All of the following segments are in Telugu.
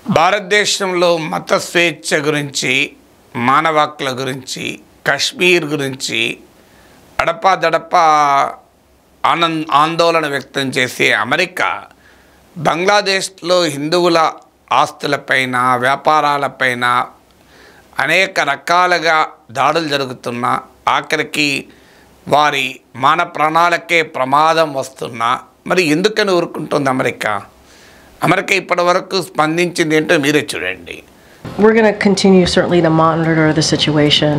భారతదేశంలో మత స్వేచ్ఛ గురించి, మానవ హక్కుల గురించి, కశ్మీర్ గురించి అడపాదడపా ఆందోళన వ్యక్తం చేసే అమెరికా బంగ్లాదేశ్లో హిందువుల ఆస్తులపైన, వ్యాపారాలపైన అనేక రకాలుగా దాడులు జరుగుతున్నా, ఆఖరికి వారి మాన ప్రాణాలకే ప్రమాదం వస్తున్నా మరి ఎందుకని ఊరుకుంటుంది అమెరికా? అమెరికా ఇప్పటివరకు స్పందించింది ఏంటో మీరే చూడండి. We're going to continue certainly to monitor the situation.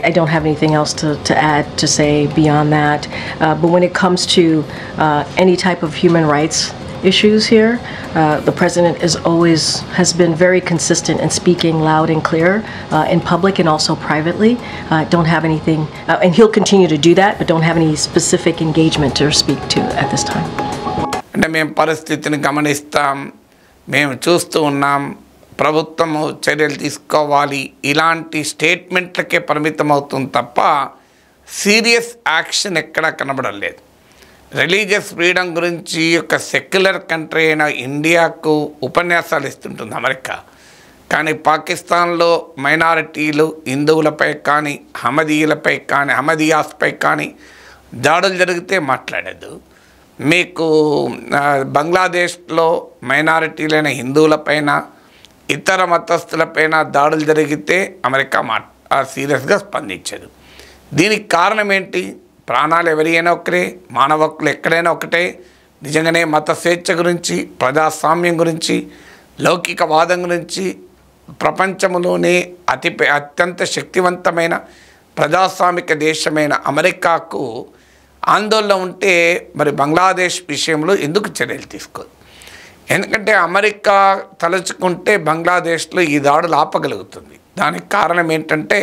I don't have anything else to add to say beyond that. But when it comes to any type of human rights issues here, the president has been very consistent in speaking loud and clear in public and also privately. Don't have anything, and he'll continue to do that, but don't have any specific engagement to speak to at this time. అంటే మేము పరిస్థితిని గమనిస్తాం, మేము చూస్తూ ఉన్నాం, ప్రభుత్వము చర్యలు తీసుకోవాలి ఇలాంటి స్టేట్మెంట్లకే పరిమితం అవుతుంది తప్ప సీరియస్ యాక్షన్ ఎక్కడా కనబడలేదు. రిలీజియస్ ఫ్రీడమ్ గురించి ఒక సెక్యులర్ కంట్రీ అయిన ఇండియాకు ఉపన్యాసాలు ఇస్తుంటుంది అమెరికా. కానీ పాకిస్తాన్లో మైనారిటీలు, హిందువులపై కానీ, హమదీయులపై కానీ, హమదియాస్పై కానీ దాడులు జరిగితే మాట్లాడదు. మీకు బంగ్లాదేశ్లో మైనారిటీలైన హిందువులపైన, ఇతర మతస్థులపైన దాడులు జరిగితే అమెరికా సీరియస్గా స్పందించదు. దీనికి కారణం ఏంటి? ప్రాణాలు ఎవరైనా ఒకరే, మానవ హక్కులు ఎక్కడైనా ఒకటే. నిజంగానే మత స్వేచ్ఛ గురించి, ప్రజాస్వామ్యం గురించి, లౌకికవాదం గురించి ప్రపంచంలోనే అత్యంత శక్తివంతమైన ప్రజాస్వామిక దేశమైన అమెరికాకు ఆందోళన ఉంటే మరి బంగ్లాదేశ్ విషయంలో ఎందుకు చర్యలు తీసుకోదు? ఎందుకంటే అమెరికా తలుచుకుంటే బంగ్లాదేశ్లో ఈ దాడులు ఆపగలుగుతుంది. దానికి కారణం ఏంటంటే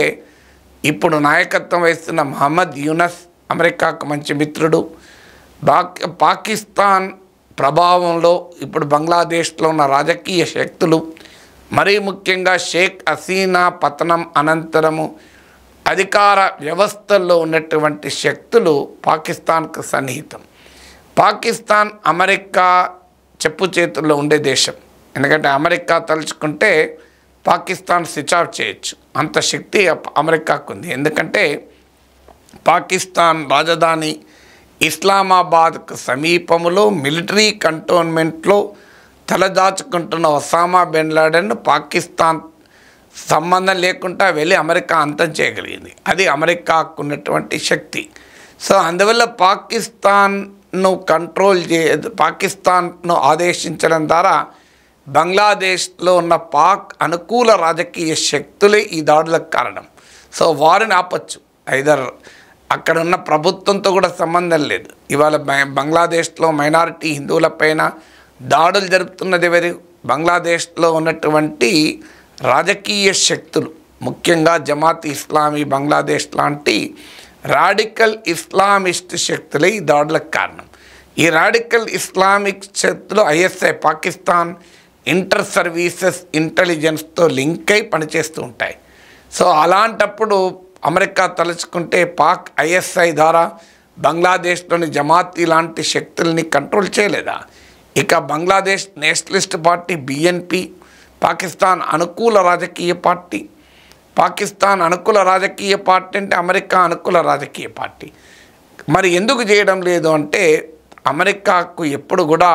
ఇప్పుడు నాయకత్వం వహిస్తున్న మహమ్మద్ యూనస్ అమెరికాకు మంచి మిత్రుడు. పాకిస్తాన్ ప్రభావంలో ఇప్పుడు బంగ్లాదేశ్లో ఉన్న రాజకీయ శక్తులు, మరీ ముఖ్యంగా షేక్ హసీనా పతనం అనంతరము అధికార వ్యవస్థల్లో ఉన్నటువంటి శక్తులు పాకిస్తాన్కు సన్నిహితం. పాకిస్తాన్ అమెరికా చెప్పు చేతుల్లో ఉండే దేశం. ఎందుకంటే అమెరికా తలుచుకుంటే పాకిస్తాన్ స్విచ్ ఆఫ్ చేయొచ్చు, అంత శక్తి అమెరికాకు ఉంది. ఎందుకంటే పాకిస్తాన్ రాజధాని ఇస్లామాబాద్కు సమీపంలో మిలిటరీ కంటోన్మెంట్లో తలదాచుకుంటున్న ఒసామా బిన్ లాడెన్ పాకిస్తాన్ సంబంధం లేకుండా వెళ్ళి అమెరికా అంతం చేయగలిగింది. అది అమెరికాకు ఉన్నటువంటి శక్తి. సో అందువల్ల పాకిస్తాన్ను పాకిస్తాన్ను ఆదేశించడం ద్వారా బంగ్లాదేశ్లో ఉన్న పాక్ అనుకూల రాజకీయ శక్తులే ఈ దాడులకు కారణం. సో వారిని ఆపచ్చు. ఐదర్ అక్కడ ఉన్న ప్రభుత్వంతో కూడా సంబంధం లేదు. ఇవాళ బంగ్లాదేశ్లో మైనారిటీ హిందువులపైన దాడులు జరుపుతున్నది ఎవరు? బంగ్లాదేశ్లో ఉన్నటువంటి రాజకీయ శక్తులు, ముఖ్యంగా జమాత్ ఇస్లామీ బంగ్లాదేశ్ లాంటి రాడికల్ ఇస్లామిస్ట్ శక్తులే ఈ దాడులకు కారణం. ఈ రాడికల్ ఇస్లామిక్ శక్తులు ఐఎస్ఐ, పాకిస్తాన్ ఇంటర్ సర్వీసెస్ ఇంటెలిజెన్స్తో లింక్ అయి పనిచేస్తూ ఉంటాయి. సో అలాంటప్పుడు అమెరికా తలుచుకుంటే పాక్ ఐఎస్ఐ ద్వారా బంగ్లాదేశ్లోని జమాతీ లాంటి శక్తుల్ని కంట్రోల్ చేయలేదా? ఇక Bangladesh Nationalist party BNP Pakistan అనుకూల రాజకీయ పార్టీ. పాకిస్తాన్ అనుకూల రాజకీయ పార్టీ అంటే అమెరికా అనుకూల రాజకీయ పార్టీ. మరి ఎందుకు చేయడం లేదు అంటే అమెరికాకు ఎప్పుడు కూడా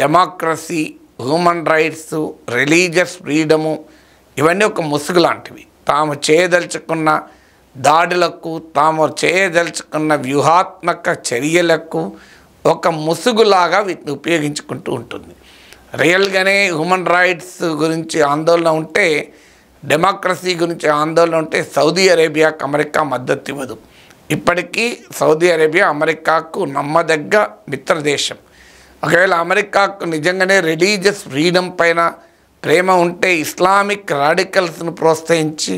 democracy, human rights, religious freedom ఇవన్నీ ఒక ముసుగు లాంటివి. తాము చేయదలుచుకున్న దాడులకు, తాము చేయదలుచుకున్న వ్యూహాత్మక చర్యలకు ఒక ముసుగులాగా వీటిని ఉపయోగించుకుంటూ ఉంటుంది. రియల్గానే హ్యూమన్ రైట్స్ గురించి ఆందోళన ఉంటే, డెమోక్రసీ గురించి ఆందోళన ఉంటే సౌదీ అరేబియాకు అమెరికా మద్దతు ఇవ్వదు. ఇప్పటికీ సౌదీ అరేబియా అమెరికాకు నమ్మదగ్గ మిత్రదేశం. ఒకవేళ అమెరికాకు నిజంగానే రిలీజియస్ ఫ్రీడమ్ పైన ప్రేమ ఉంటే ఇస్లామిక్ రాడికల్స్ను ప్రోత్సహించి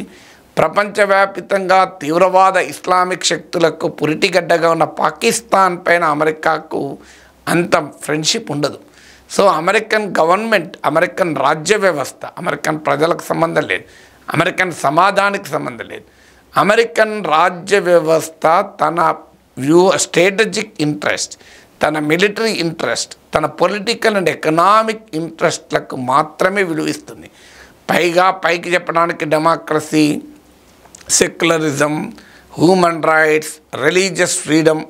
ప్రపంచవ్యాప్తంగా తీవ్రవాద ఇస్లామిక్ శక్తులకు పురిటిగడ్డగా ఉన్న పాకిస్తాన్ పైన అమెరికాకు అంత ఫ్రెండ్షిప్ ఉండదు. సో అమెరికన్ గవర్నమెంట్, అమెరికన్ రాజ్య వ్యవస్థ, అమెరికన్ ప్రజలకు సంబంధం లేదు, అమెరికన్ సమాజానికి సంబంధం లేదు. అమెరికన్ రాజ్య వ్యవస్థ తన స్ట్రాటజిక్ ఇంట్రెస్ట్, తన మిలిటరీ ఇంట్రెస్ట్, తన పొలిటికల్ అండ్ ఎకనామిక్ ఇంట్రెస్ట్లకు మాత్రమే విలువిస్తుంది. పైకి చెప్పడానికి democracy, secularism, human rights, religious freedom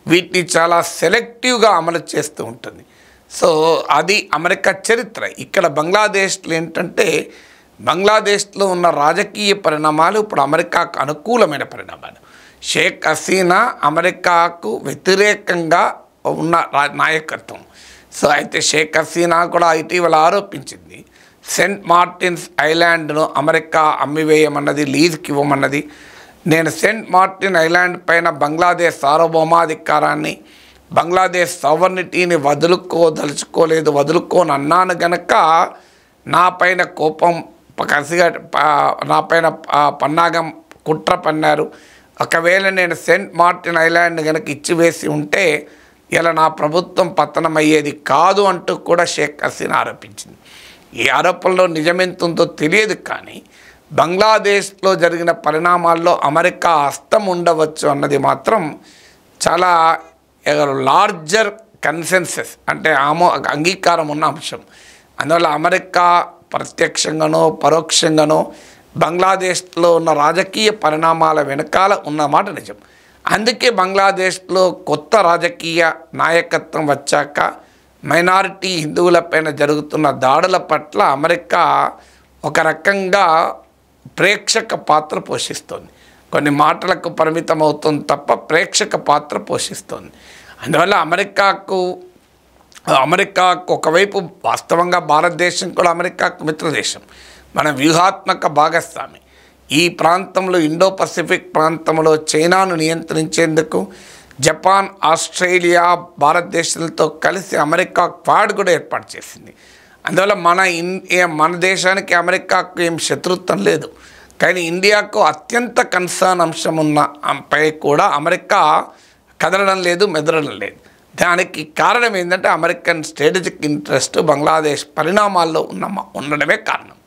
వీటిని చాలా సెలెక్టివ్గా అమలు చేస్తూ ఉంటుంది. సో అది అమెరికా చరిత్ర. ఇక్కడ బంగ్లాదేశ్లో ఏంటంటే బంగ్లాదేశ్లో ఉన్న రాజకీయ పరిణామాలు ఇప్పుడు అమెరికాకు అనుకూలమైన పరిణామాలు. షేక్ హసీనా అమెరికాకు వ్యతిరేకంగా ఉన్న నాయకత్వం. సో అయితే షేక్ హసీనా కూడా ఇటీవల ఆరోపించింది సెయింట్ మార్టిన్స్ ఐలాండ్ను అమెరికా అమ్మివేయమన్నది, లీజ్కి ఇవ్వమన్నది. నేను సెయింట్ మార్టిన్ ఐలాండ్ పైన బంగ్లాదేశ్ సార్వభౌమాధికారాన్ని, బంగ్లాదేశ్ సావర్నిటీని వదులుకోని అన్నాను గనక నా పైన కోపం కసిగా నా పైన పన్నాగం కుట్ర పన్నారు. ఒకవేళ నేను సెయింట్ మార్టిన్ ఐలాండ్ కనుక ఇచ్చివేసి ఉంటే ఇలా నా ప్రభుత్వం పతనమయ్యేది కాదు అంటూ కూడా షేక్ హసీనా ఆరోపించింది. ఈ ఆరోపణలో నిజమెంతుందో తెలియదు, కానీ బంగ్లాదేశ్లో జరిగిన పరిణామాల్లో అమెరికా హస్తం ఉండవచ్చు అన్నది మాత్రం చాలా లార్జర్ కన్సెన్సస్, అంటే అంగీకారం ఉన్న అంశం. అందువల్ల అమెరికా ప్రత్యక్షంగానో పరోక్షంగానో బంగ్లాదేశ్లో ఉన్న రాజకీయ పరిణామాల వెనకాల ఉన్నమాట నిజం. అందుకే బంగ్లాదేశ్లో కొత్త రాజకీయ నాయకత్వం వచ్చాక మైనారిటీ హిందువులపైన జరుగుతున్న దాడుల పట్ల అమెరికా ఒక రకంగా ప్రేక్షక పాత్ర పోషిస్తోంది. కొన్ని మాటలకు పరిమితం అవుతుంది తప్ప ప్రేక్షక పాత్ర పోషిస్తోంది. అందువల్ల అమెరికాకు ఒకవైపు వాస్తవంగా భారతదేశం కూడా అమెరికాకు మిత్రదేశం, మన వ్యూహాత్మక భాగస్వామి. ఈ ప్రాంతంలో ఇండో పసిఫిక్ ప్రాంతంలో చైనాను నియంత్రించేందుకు జపాన్, ఆస్ట్రేలియా, భారతదేశాలతో కలిసి అమెరికా క్వాడ్ కూడా ఏర్పాటు చేసింది. అందువల్ల మన దేశానికి అమెరికాకు ఏం శత్రుత్వం లేదు, కానీ ఇండియాకు అత్యంత కన్సర్న్ అంశం ఉన్న పై కూడా అమెరికా కదలడం లేదు, మెదలడం లేదు. దానికి కారణం ఏంటంటే అమెరికన్ స్ట్రాటజిక్ ఇంట్రెస్ట్ బంగ్లాదేశ్ పరిణామాల్లో ఉండడమే కారణం.